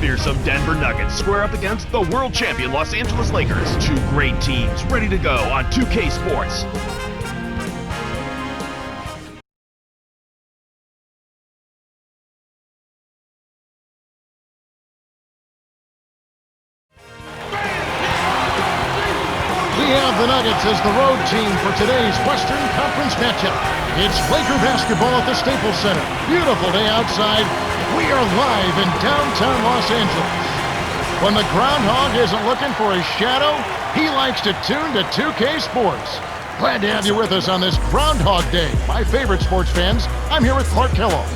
fearsome Denver Nuggets square up against the world champion Los Angeles Lakers. Two great teams ready to go on 2K Sports. We have the Nuggets as the road team for today's Western Conference matchup. It's Laker basketball at the Staples Center. Beautiful day outside. We are live in downtown Los Angeles. When the groundhog isn't looking for his shadow, he likes to tune to 2K Sports. Glad to have you with us on this Groundhog Day. My favorite sports fans, I'm here with Clark Kellogg.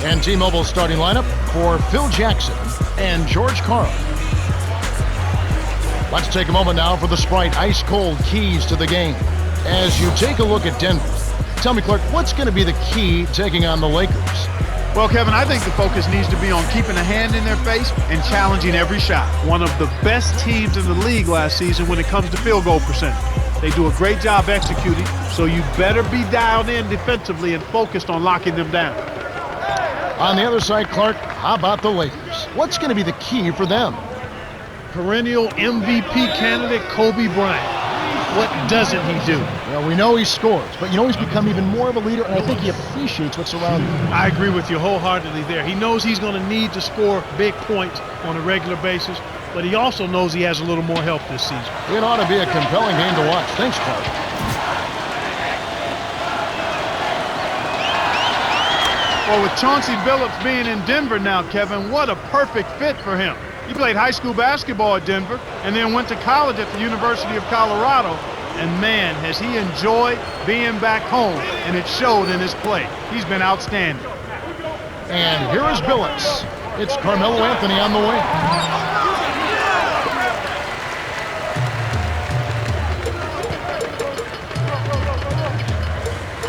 And T-Mobile's starting lineup for Phil Jackson and George Karl. Let's take a moment now for the Sprite ice-cold keys to the game. As you take a look at Denver, tell me, Clark, what's going to be the key taking on the Lakers? Well, Kevin, I think the focus needs to be on keeping a hand in their face and challenging every shot. One of the best teams in the league last season when it comes to field goal percentage. They do a great job executing, so you better be dialed in defensively and focused on locking them down. On the other side, Clark, how about the Lakers? What's going to be the key for them? Perennial MVP candidate Kobe Bryant. What doesn't he do? Well, we know he scores, but he's become even more of a leader, and I think he appreciates what's around him. I agree with you wholeheartedly there. He knows he's going to need to score big points on a regular basis, but he also knows he has a little more help this season. It ought to be a compelling game to watch. Thanks, Clark. Well, with Chauncey Billups being in Denver now, Kevin, what a perfect fit for him. He played high school basketball at Denver and then went to college at the University of Colorado. And man, has he enjoyed being back home, and it showed in his play. He's been outstanding. And here is Billups. It's Carmelo Anthony on the wing.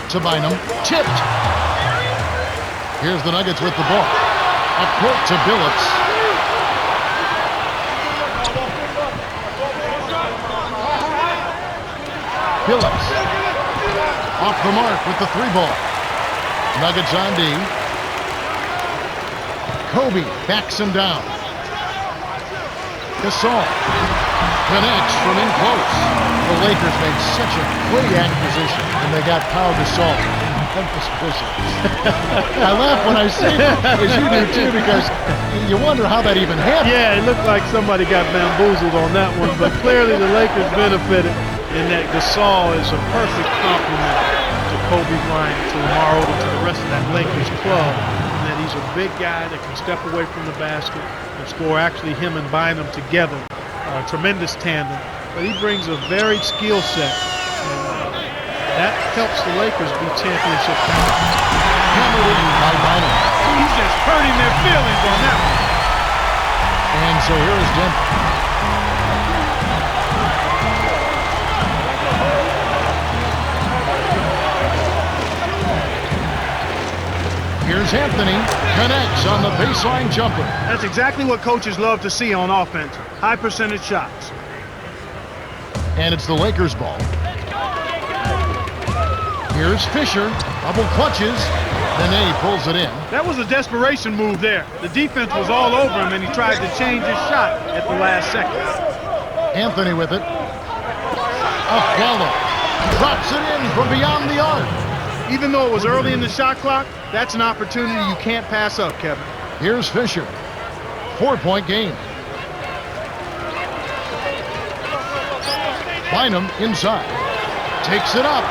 To Bynum, tipped. Here's the Nuggets with the ball. Up court to Billups. Billups off the mark with the three ball. Nuggets on D. Kobe backs him down. Gasol connects from in close. The Lakers made such a great acquisition, and they got Pau Gasol. I laugh when I say that, as you do too, because you wonder how that even happened. Yeah, it looked like somebody got bamboozled on that one, but clearly the Lakers benefited in that Gasol is a perfect complement to Kobe Bryant, to Lamar Odom, to the rest of that Lakers club, and that he's a big guy that can step away from the basket and score. Actually, him and Bynum together, a tremendous tandem, but he brings a varied skill set. That helps the Lakers be championship contenders. Hammered in by Bynum. He's just hurting their feelings on that one. And so here is Denver. Here's Anthony, connects on the baseline jumper. That's exactly what coaches love to see on offense. High percentage shots. And it's the Lakers' ball. Here's Fisher, double clutches, Nene pulls it in. That was a desperation move there. The defense was all over him, and he tried to change his shot at the last second. Anthony with it. Gallo drops it in from beyond the arc. Even though it was early in the shot clock, that's an opportunity you can't pass up, Kevin. Here's Fisher. 4-point game. Bynum inside. Takes it up.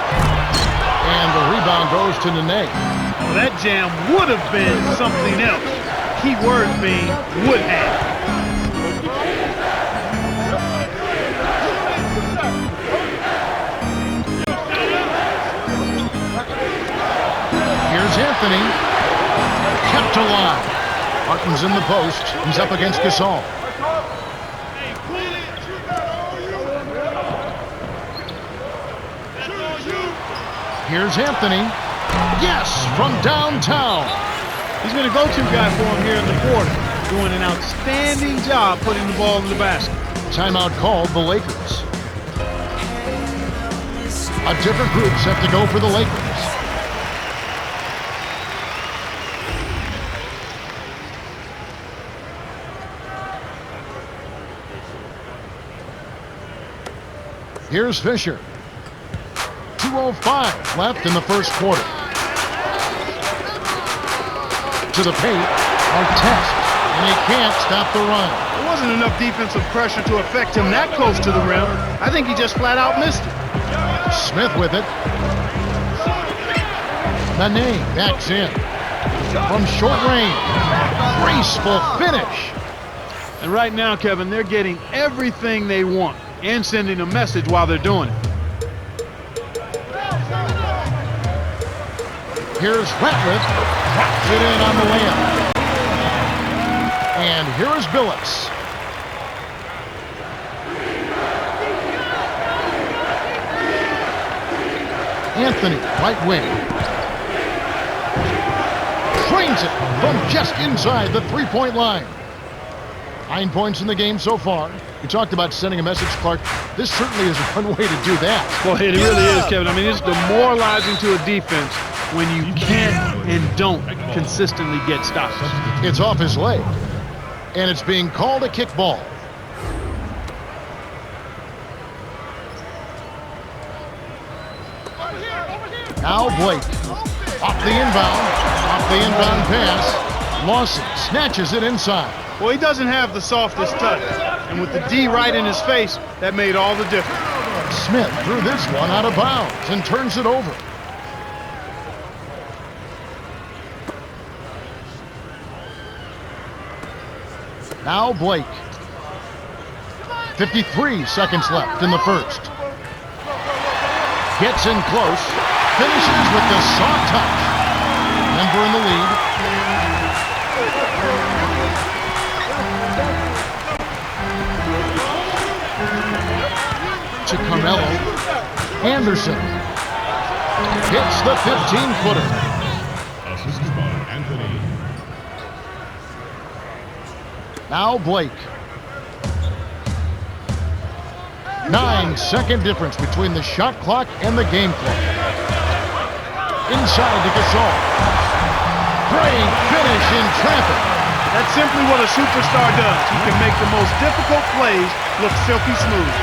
And the rebound goes to Nene. Well, that jam would have been something else. Key word being would have. Here's Anthony. Kept alive. Martin's in the post. He's up against Gasol. Here's Anthony. Yes, from downtown. He's been a go-to guy for him here in the quarter, doing an outstanding job putting the ball in the basket. Timeout called the Lakers. A different group set to go for the Lakers. Here's Fisher. 2:05 left in the first quarter. To the paint, Artest, and he can't stop the run. There wasn't enough defensive pressure to affect him that close to the rim. I think he just flat out missed it. Smith with it. Nene backs in. From short range. Graceful finish. And right now, Kevin, they're getting everything they want and sending a message while they're doing it. Here's Ratliff. Drops it in on the layup. And here is Billups. Anthony, right wing. Trains it from just inside the three-point line. 9 points in the game so far. We talked about sending a message, Clark. This certainly is one way to do that. Well, it really is, Kevin. I mean, it's demoralizing to a defense when you can't and don't consistently get stops. It's off his leg, and it's being called a kickball. Now Blake, off the inbound pass. Lawson snatches it inside. Well, he doesn't have the softest touch, and with the D right in his face, that made all the difference. Smith threw this one out of bounds and turns it over. Now Blake. 53 seconds left in the first. Gets in close. Finishes with the soft touch. Denver in the lead. To Carmelo. Anderson. Hits the 15-footer. Assist by Anthony. Now Blake. 9-second difference between the shot clock and the game clock. Inside to Gasol. Great finish in traffic. That's simply what a superstar does. He can make the most difficult plays look silky smooth.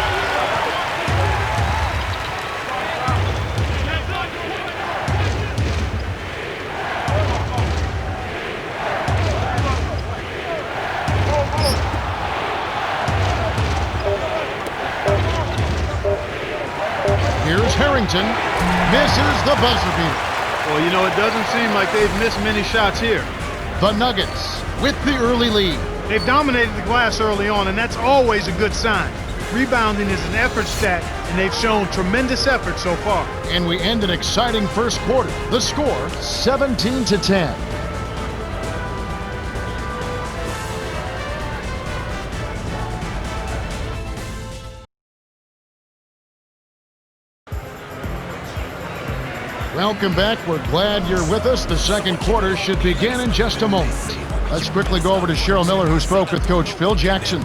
Here's Harrington. Misses the buzzer beater. Well, you know, it doesn't seem like they've missed many shots here. The Nuggets with the early lead. They've dominated the glass early on, and that's always a good sign. Rebounding is an effort stat, and they've shown tremendous effort so far. And we end an exciting first quarter. The score, 17-10. Welcome back. We're glad you're with us. The second quarter should begin in just a moment. Let's quickly go over to Cheryl Miller, who spoke with Coach Phil Jackson.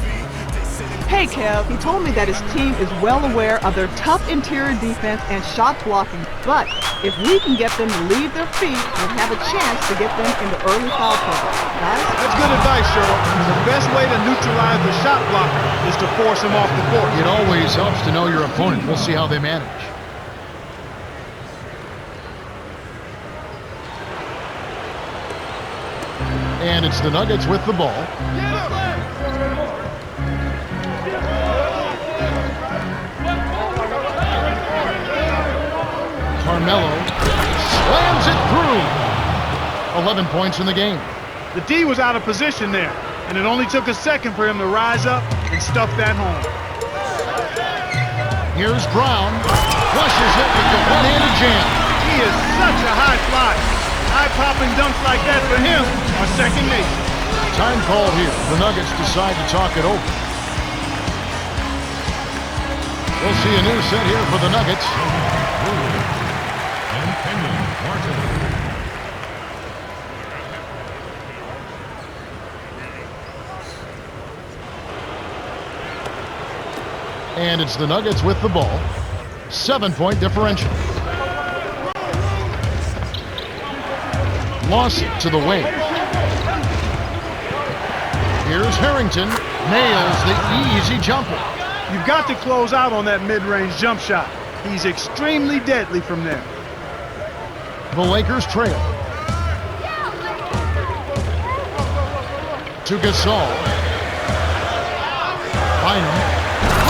Hey, Kev. He told me that his team is well aware of their tough interior defense and shot blocking. But if we can get them to leave their feet, we'll have a chance to get them in the early foul trouble. Guys? That's good advice, Cheryl. The best way to neutralize the shot blocker is to force him off the court. It always helps to know your opponent. We'll see how they manage. And it's the Nuggets with the ball. Carmelo slams it through. 11 points in the game. The D was out of position there, and it only took a second for him to rise up and stuff that home. Here's Brown. Flushes it with the one-handed jam. He is such a high flyer. Eye-popping dunks like that for him are second nature. Time call here. The Nuggets decide to talk it over. We'll see a new set here for the Nuggets. And Kenyon Martin. And it's the Nuggets with the ball. 7-point differential. Lawson to the wing. Here's Harrington. Nails the easy jumper. You've got to close out on that mid-range jump shot. He's extremely deadly from there. The Lakers trail. To Gasol. Bynum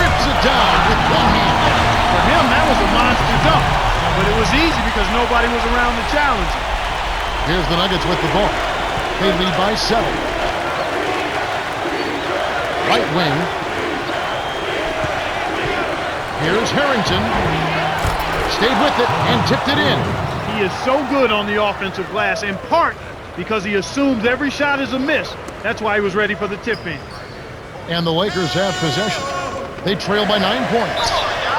rips it down with one hand. For him, that was a monster dunk. But it was easy because nobody was around to challenge him. Here's the Nuggets with the ball. They lead by 7. Right wing. Here's Harrington. Stayed with it and tipped it in. He is so good on the offensive glass, in part because he assumes every shot is a miss. That's why he was ready for the tip-in. And the Lakers have possession. They trail by 9 points.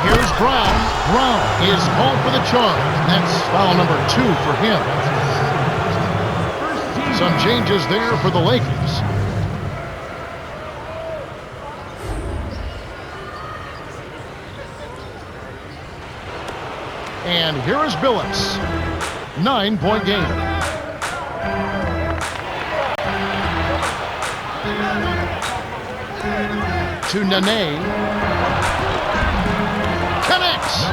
Here's Brown. Brown is called for the charge. That's foul number 2 for him. Some changes there for the Lakers. And here is Billups. 9-point game. To Nene. Connects.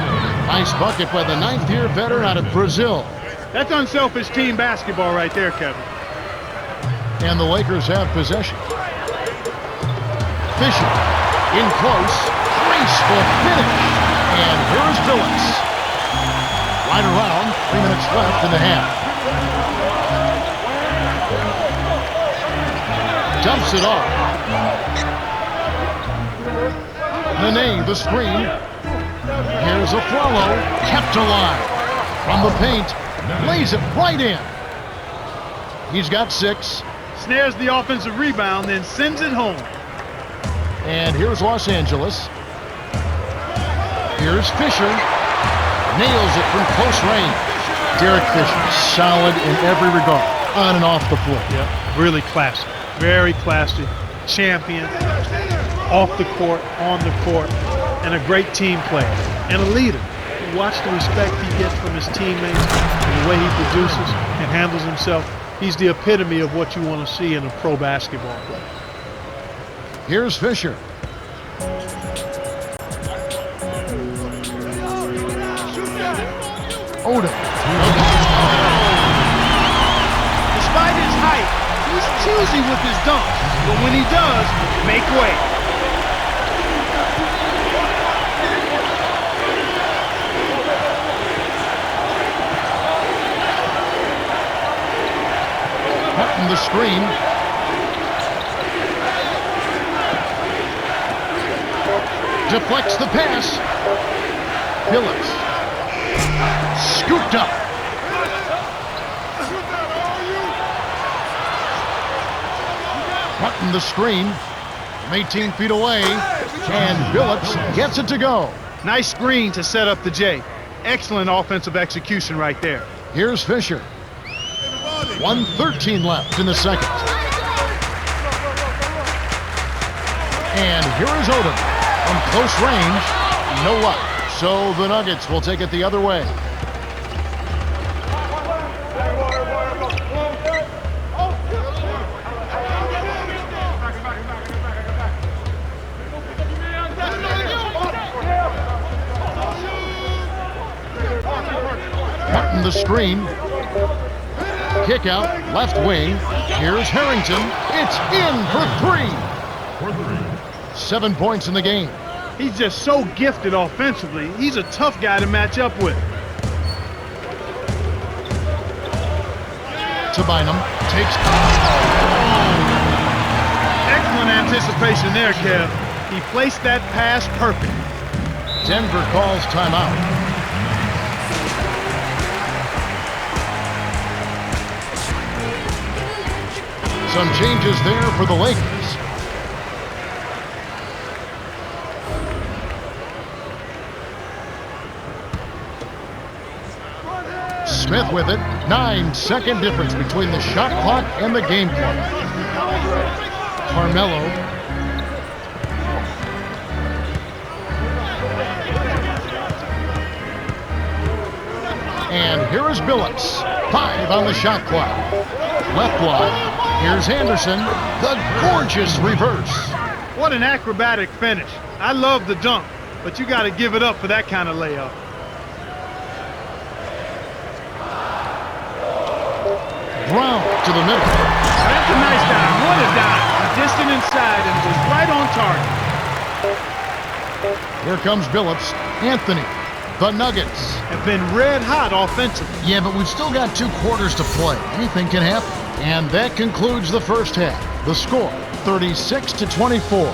Nice bucket by the 9th-year veteran out of Brazil. That's unselfish team basketball right there, Kevin. And the Lakers have possession. Fisher in close. Graceful finish. And here's Billups. Right around. 3 minutes left in the half. Dumps it off. Nene, the screen. Here's a follow. Kept alive. From the paint. Lays it right in. He's got 6. Snares the offensive rebound, then sends it home. And here's Los Angeles. Here's Fisher. Nails it from close range. Derek Fisher, solid in every regard, on and off the floor. Yeah, really classy. Very classy. Champion. Off the court, on the court, and a great team player. And a leader. Watch the respect he gets from his teammates and the way he produces and handles himself. He's the epitome of what you want to see in a pro basketball player. Here's Fisher. Odom. Despite his height, he's choosy with his dunks, but when he does, make way. Cutting the screen. Deflects the pass. Billups. Scooped up. Cutting the screen. From 18 feet away. And Billups gets it to go. Nice screen to set up the J. Excellent offensive execution right there. Here's Fisher. 1:13 left in the second. And here is Odom. From close range, no luck. So the Nuggets will take it the other way. Cutting the screen. Kick out, left wing. Here's Harrington. It's in for 3. 7 points in the game. He's just so gifted offensively. He's a tough guy to match up with. To Bynum. Takes. Excellent anticipation there, Kev. He placed that pass perfect. Denver calls timeout. Some changes there for the Lakers. Smith with it. 9-second difference between the shot clock and the game clock. Carmelo. And here is Billups. 5 on the shot clock. Left block. Here's Anderson. The gorgeous reverse. What an acrobatic finish. I love the dunk, but you got to give it up for that kind of layup. Brown to the middle. That's a nice dive. What a dive. Distant inside and was right on target. Here comes Billups. Anthony. The Nuggets have been red hot offensively. Yeah, but we've still got 2 quarters to play. Anything can happen. And that concludes the first half. The score, 36-24.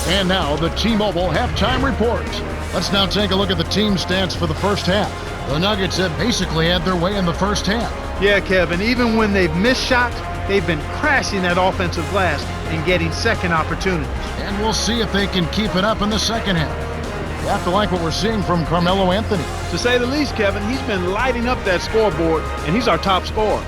And now the T-Mobile halftime report. Let's now take a look at the team stats for the first half. The Nuggets have basically had their way in the first half. Yeah, Kevin, even when they've missed shots, they've been crashing that offensive glass and getting second opportunities. And we'll see if they can keep it up in the second half. You have to like what we're seeing from Carmelo Anthony. To say the least, Kevin, he's been lighting up that scoreboard, and he's our top scorer.